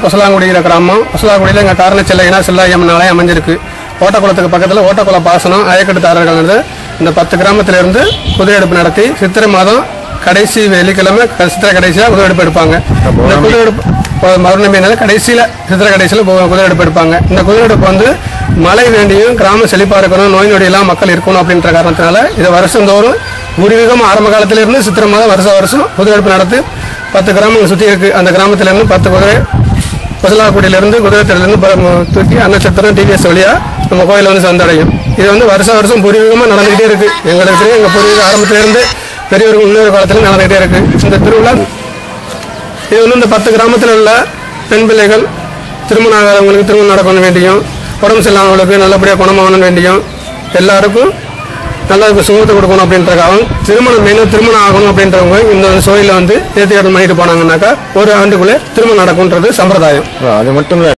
கொசலாங்குடிங்கிற கிராமம். கொசலாங்குடியில் எங்கள் காரணச்செல்லைனா செல்லாயம்மன் ஆலயம் அமைஞ்சிருக்கு. ஓட்டக்குளத்துக்கு பக்கத்தில் ஓட்டக்குள பாசனம் அயக்கட்டுதாரர்கள் இந்த 10 கிராமத்திலிருந்து குதிரை எடுப்பு நடத்தி சித்திரை மாதம் கடைசி வெள்ளிக்கிழமை சித்திரை கடைசியில் குதிரை எடுப்பு எடுப்பாங்க. இந்த குதிரை எடுப்பு மறுநம்பினால கடைசியில் சித்திரை கடைசியில் குதிரை எடுப்பு எடுப்பாங்க. இந்த குதிரை எடுப்பு வந்து மழை வேண்டியும் கிராம செழிப்பாக இருக்கணும், நோய் நொடியெல்லாம் மக்கள் இருக்கணும் அப்படின்ற காரணத்தினால இதை வருஷந்தோறும் பூர்வீகம் ஆரம்ப காலத்திலிருந்து சித்திரை மாதம் வருஷம் குதிரை எடுப்பு நடத்தி 10 கிராமங்கள் சுற்றி இருக்கு. அந்த கிராமத்திலிருந்து 10 குதிரை கொசலாக்குடியிலிருந்து குதிரைத்திலிருந்து தூக்கி அன்னச்சத்திரம் டிவிஎஸ் வழியா நம்ம கோயில வந்து சந்தடையும். இது வந்து வருஷம் பூர்வீகமா நடந்துகிட்டே இருக்கு. எங்களுக்கு எங்க பூர்வீக ஆரம்பத்திலிருந்து பெரியவர்கள் முன்னோர் காலத்துல நடந்துகிட்டே இருக்கு இந்த திருவிழா. இது வந்து இந்த 10 கிராமத்தில் உள்ள பெண் பிள்ளைகள் திருமணம் ஆகாதவங்களுக்கு திருமணம் நடக்கணும் வேண்டியும், உடம்பு சரியில்லாதவங்களுக்கு நல்லபடியாக குணமாகணும் வேண்டியும், எல்லாருக்கும் நல்ல சுகத்தை கொடுக்கணும் அப்படின்றக்காகவும் திருமணம் ஆகணும் அப்படின்றவங்க இந்த கோயிலில் வந்து தேர்த்தி கடன் பண்ணிட்டு போனாங்கன்னாக்கா ஒரு ஆண்டுக்குள்ளே திருமணம் நடக்கும்ன்றது சம்பிரதாயம். அது மட்டும் இல்ல.